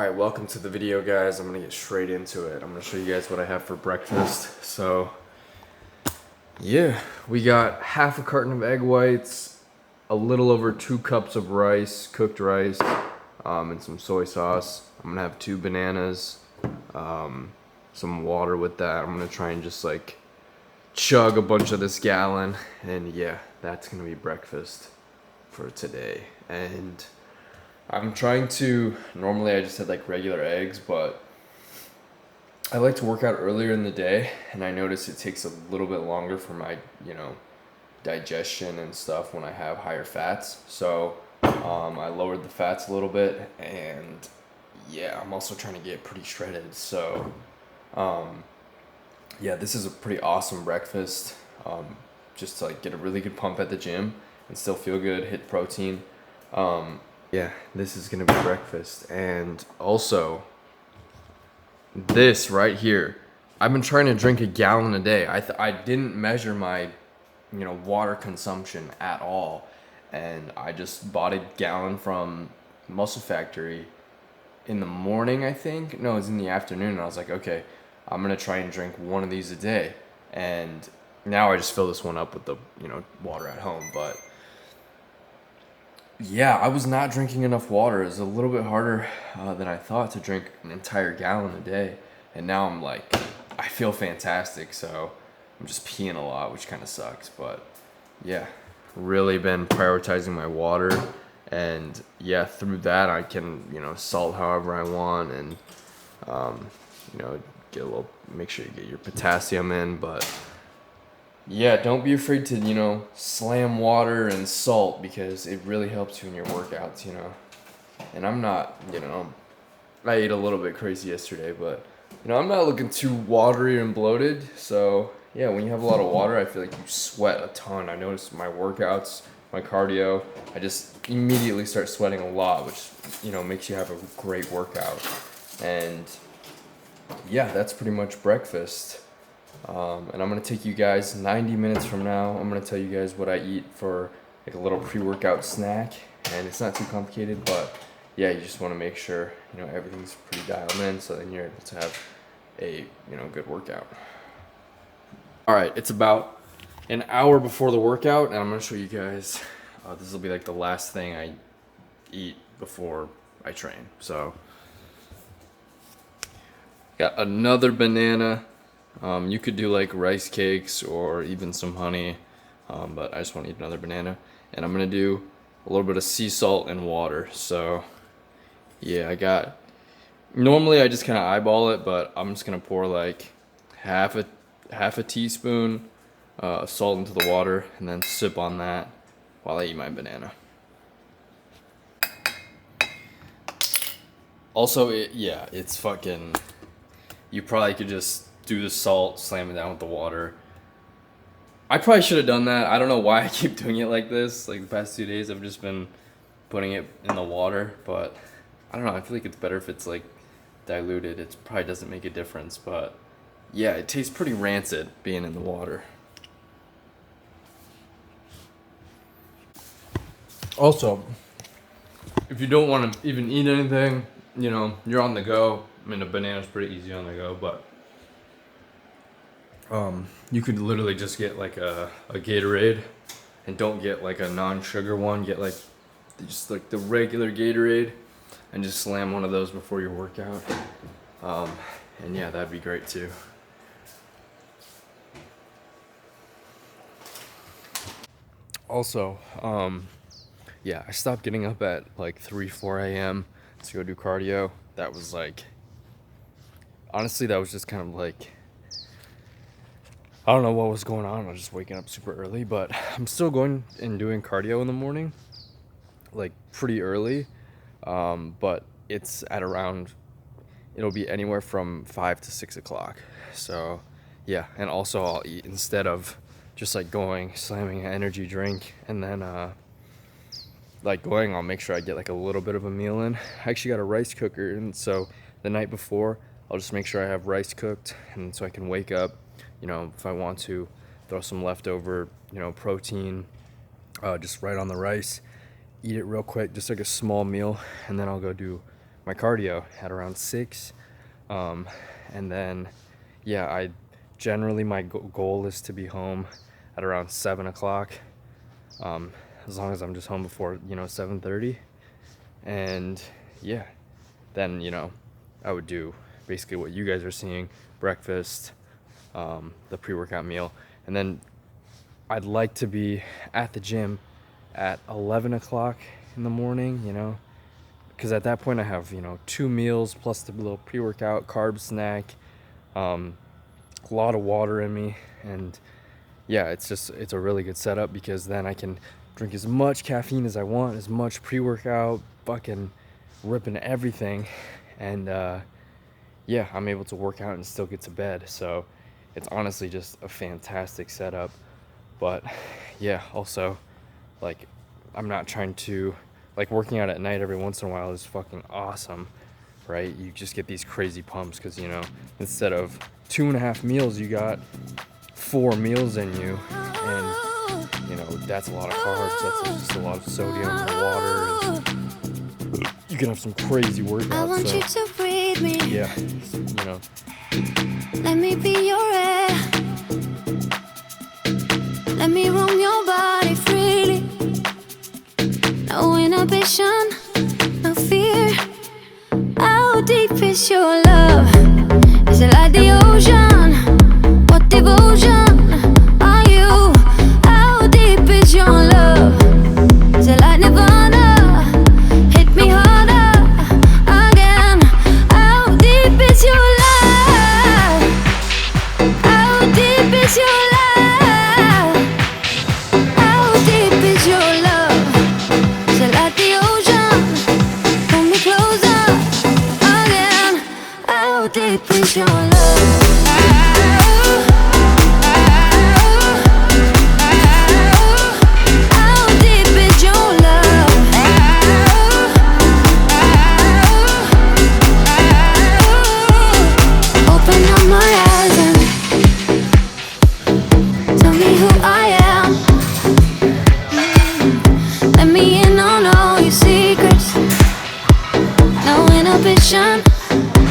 Alright, welcome to the video, guys. I'm gonna get straight into it. I'm gonna show you guys what I have for breakfast. So, yeah, we got half a carton of egg whites, a little over 2 cups of rice, cooked rice, and some soy sauce. I'm gonna have 2 bananas, some water with that. I'm gonna try and just like chug a bunch of this gallon, and yeah, that's gonna be breakfast for today. And I'm trying to, normally I just had like regular eggs, but I like to work out earlier in the day, and I notice it takes a little bit longer for my, digestion and stuff when I have higher fats. So I lowered the fats a little bit, and yeah, I'm also trying to get pretty shredded. So yeah, this is a pretty awesome breakfast, just to like get a really good pump at the gym and still feel good, hit protein. Yeah, this is gonna be breakfast. And also, this right here, I've been trying to drink a gallon a day. I didn't measure my, water consumption at all. And I just bought a gallon from Muscle Factory in the morning, I think. No, it was in the afternoon. And I was like, okay, I'm gonna try and drink one of these a day. And now I just fill this one up with the, water at home. But yeah, I was not drinking enough water. It was a little bit harder than I thought to drink an entire gallon a day. And now I'm like, I feel fantastic. So I'm just peeing a lot, which kind of sucks. But yeah, really been prioritizing my water. And yeah, through that, I can, salt however I want and, get a little, make sure you get your potassium in. But yeah, don't be afraid to, slam water and salt, because it really helps you in your workouts, And I'm not, I ate a little bit crazy yesterday, but, I'm not looking too watery and bloated. So, yeah, when you have a lot of water, I feel like you sweat a ton. I notice my workouts, my cardio, I just immediately start sweating a lot, which, makes you have a great workout. And yeah, that's pretty much breakfast. And I'm gonna take you guys 90 minutes from now. I'm gonna tell you guys what I eat for like a little pre-workout snack, and it's not too complicated, but yeah, you just want to make sure everything's pretty dialed in, so then you're able to have a good workout. All right, it's about an hour before the workout, and I'm gonna show you guys. This will be like the last thing I eat before I train. So, got another banana. You could do like rice cakes or even some honey, but I just want to eat another banana. And I'm gonna do a little bit of sea salt and water. So yeah, normally I just kind of eyeball it, but I'm just gonna pour like half a teaspoon of salt into the water and then sip on that while I eat my banana. Also, it's fucking, you probably could just do the salt, slam it down with the water. I probably should have done that. I don't know why I keep doing it like this. Like the past 2 days, I've just been putting it in the water, but I don't know. I feel like it's better if it's like diluted. It probably doesn't make a difference, but yeah, it tastes pretty rancid being in the water. Also, if you don't want to even eat anything, you're on the go. I mean, a banana's pretty easy on the go, but you could literally just get like a Gatorade, and don't get like a non-sugar one. Get like just like the regular Gatorade, and just slam one of those before your workout. And yeah, that'd be great too. Also, yeah, I stopped getting up at like 3-4 a.m. to go do cardio. That was like, honestly, that was just kind of like, I don't know what was going on. I was just waking up super early, but I'm still going and doing cardio in the morning, like pretty early. But it's at around, it'll be anywhere from 5 to 6 o'clock. So yeah, and also I'll eat instead of just like slamming an energy drink, and then I'll make sure I get like a little bit of a meal in. I actually got a rice cooker, and so the night before, I'll just make sure I have rice cooked, and so I can wake up, if I want to, throw some leftover, protein, just right on the rice, eat it real quick, just like a small meal, and then I'll go do my cardio at around 6. And then, yeah, I generally, my goal is to be home at around 7 o'clock. As long as I'm just home before, 7:30. And yeah, then, I would do basically what you guys are seeing: breakfast, the pre-workout meal, and then I'd like to be at the gym at 11 o'clock in the morning, because at that point I have, 2 meals plus the little pre-workout carb snack, a lot of water in me, and yeah, it's a really good setup, because then I can drink as much caffeine as I want, as much pre-workout, fucking ripping everything, and yeah, I'm able to work out and still get to bed. So it's honestly just a fantastic setup. But yeah, also, like, I'm not trying to, like, working out at night every once in a while is fucking awesome, right? You just get these crazy pumps because, instead of 2.5 meals, you got 4 meals in you, and that's a lot of carbs, that's just a lot of sodium and water, and you can have some crazy workouts. I want you to breathe me. Yeah, Let me be your air. Let me roam your body freely. No inhibition, no fear. How deep is your love? Is it like the ocean? What devotion are you? How deep is your love? Is it like Nirvana? Hit me harder again. How deep is your love? How deep is your love? How deep is your love? Is it like the ocean? Pull me closer again. How deep is your love?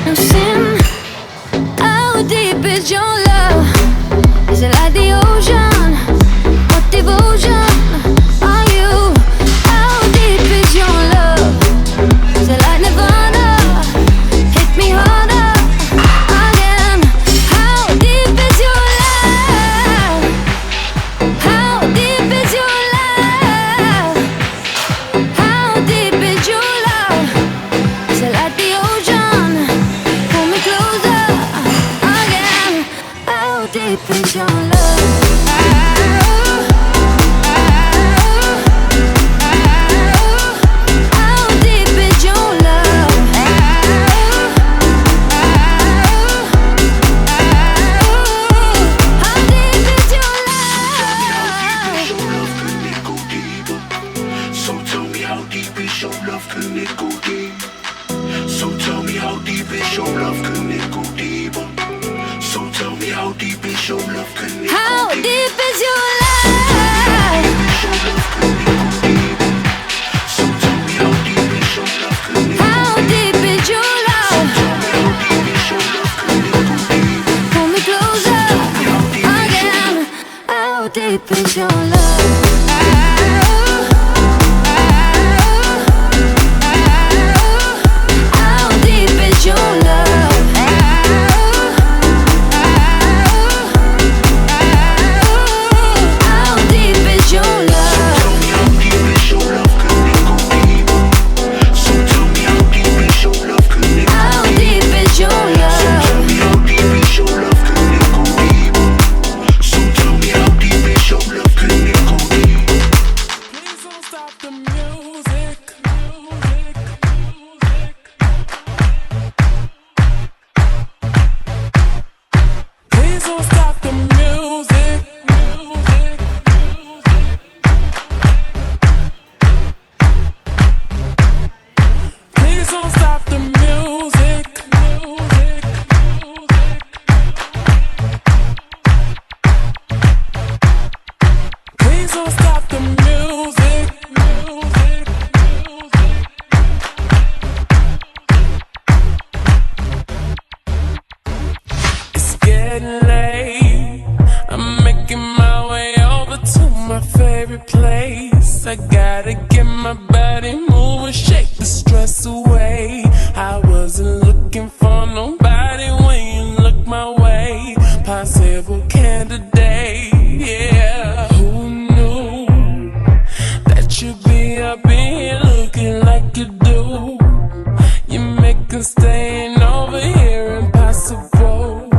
No sin. How deep is your love? Is it like the ocean? What devotion are you? How deep is your love? Is it like Nirvana? Hit me harder again. How deep is your love? How deep is your love? How deep is your love? Is it like the ocean? Pull me closer again. How deep is your love? How deep is your love? How deep is your love? So tell me how deep is your love, can it go deep? So tell me how deep is your love, can it go deeper? So tell me how deep is your love, can it How go deep? deep is your love? So tell me how deep is your love, can it go How deep is your love? Pull me closer again. How deep is your love? How deep is your love? How deep is your love? So tell me how deep is your love, can it go How deep is your love? Tell me how deep is your love, can it go deeper? So tell me how deep is your love, can getting late. I'm making my way over to my favorite place. I gotta get my body moving, shake the stress away. I wasn't looking for nobody when you look my way. Possible candidate, yeah. Who knew that you'd be up in here looking like you do? You make us staying over here impossible.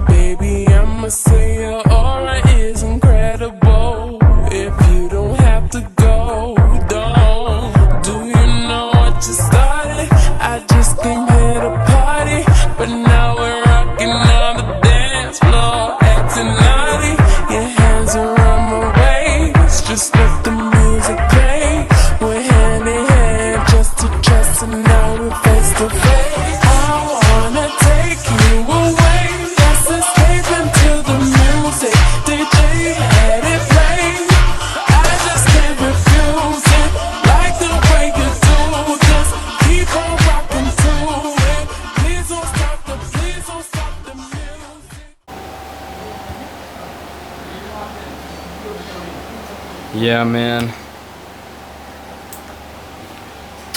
Baby, I'ma say your aura is incredible. If you don't have to go, don't. Do you know what you started? I just came here to party, but now we're rocking on the dance floor, acting naughty. Your hands around my waist, just let the music play. We're hand in hand, chest to chest, and now we're face to face. I wanna take you away, let's escape into the music. DJ let it play, I just can't refuse it. Like the way you do, just keep on rocking to it. Please don't stop the music. Yeah, man.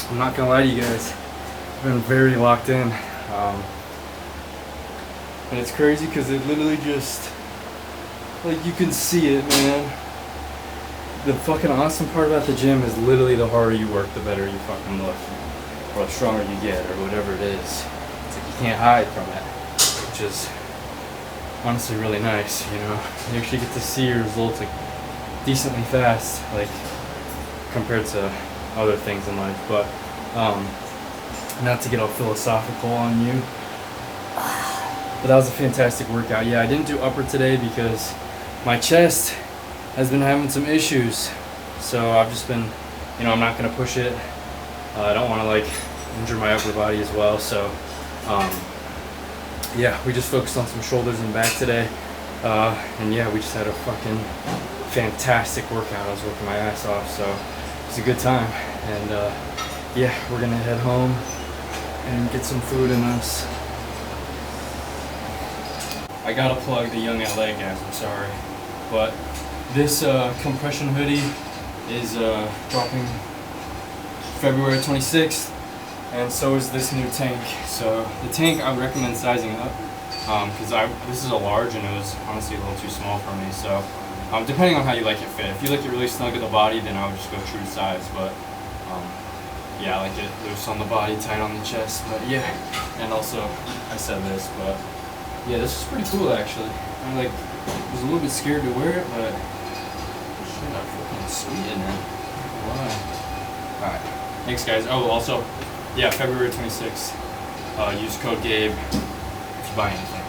I'm not gonna lie to you guys. I've been very locked in. And it's crazy because it literally just, like, you can see it, man. The fucking awesome part about the gym is literally the harder you work, the better you fucking look. Or the stronger you get, or whatever it is. It's like you can't hide from it. Which is honestly really nice, you know? You actually get to see your results, like, decently fast, like, compared to other things in life. But not to get all philosophical on you, but that was a fantastic workout. Yeah, I didn't do upper today because my chest has been having some issues, so I've just been, you know, I'm not gonna push it. I don't want to like injure my upper body as well, so yeah, we just focused on some shoulders and back today, and yeah, we just had a fucking fantastic workout. I was working my ass off, so it was a good time. And yeah, we're gonna head home and get some food in us. I gotta plug the youngla, guys, I'm sorry, but this compression hoodie is dropping February 26th, and so is this new tank. So the tank, I would recommend sizing up, because this is a large and it was honestly a little too small for me. So depending on how you like it fit. If you like it really snug at the body, then I would just go true size. But yeah, I like it loose on the body, tight on the chest. But yeah, and also I said this, but yeah, this is pretty cool actually. I was a little bit scared to wear it, but shit, I'm fucking sweet in it. Why? All right, thanks guys. Oh, also, yeah, February 26th. Use code Gabe if you buy anything.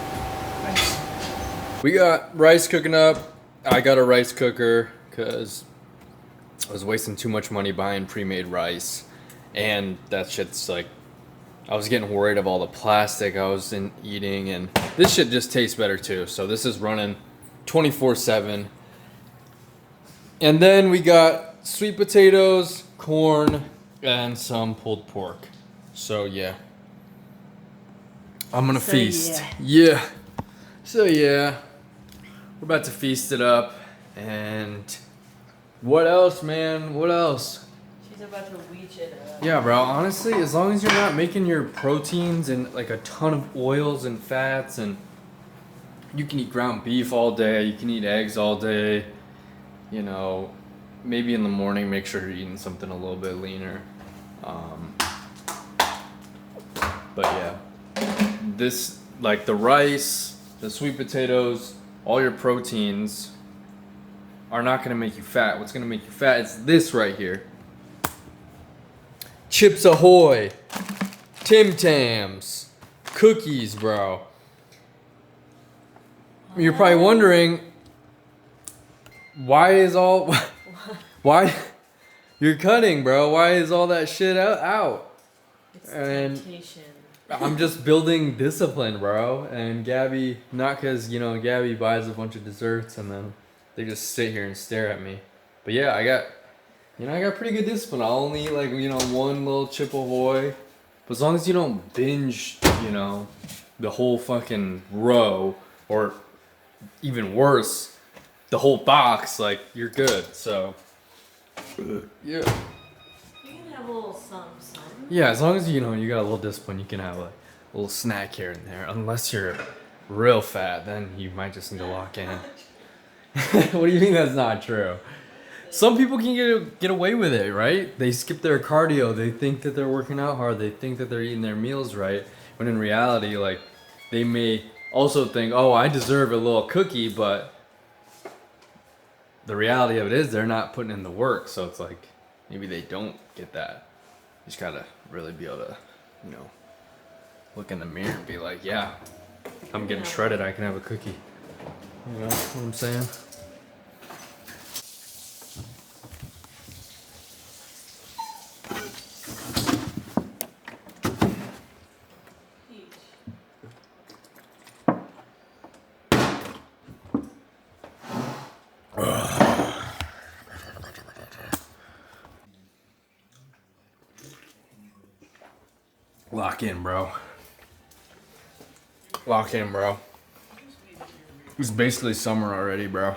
Thanks. We got rice cooking up. I got a rice cooker because I was wasting too much money buying pre-made rice, and that shit's like, I was getting worried of all the plastic I was eating, and this shit just tastes better too. So this is running 24/7. And then we got sweet potatoes, corn, and some pulled pork. So yeah, I'm gonna feast. Yeah. So yeah, we're about to feast it up. And what else, man? What else? She's about to reach it up. Yeah, bro. Honestly, as long as you're not making your proteins and like a ton of oils and fats, and you can eat ground beef all day, you can eat eggs all day, you know, maybe in the morning make sure you're eating something a little bit leaner. But yeah, this, like the rice, the sweet potatoes, all your proteins are not gonna make you fat. What's gonna make you fat is this right here. Chips Ahoy, Tim Tams, cookies, bro. You're probably wondering, why you're cutting, bro? Why is all that shit out? It's And temptation. I'm just building discipline, bro. And Gabby, not because, you know, Gabby buys a bunch of desserts and then they just sit here and stare at me. But yeah, I got pretty good discipline. I'll only eat like, you know, one little chip Ahoy. But as long as you don't binge, you know, the whole fucking row, or even worse, the whole box, like you're good. So yeah. You can have a little some. Yeah, as long as you know you got a little discipline, you can have a little snack here and there. Unless you're real fat, then you might just need to lock in. What do you mean that's not true? Some people can get away with it, right? They skip their cardio. They think that they're working out hard. They think that they're eating their meals right. When in reality, like, they may also think, oh, I deserve a little cookie, but the reality of it is they're not putting in the work. So it's like, maybe they don't get that. You just gotta really be able to, you know, look in the mirror and be like, yeah, I'm getting shredded. I can have a cookie. You know what I'm saying? Lock in, bro. Lock in, bro. It's basically summer already, bro.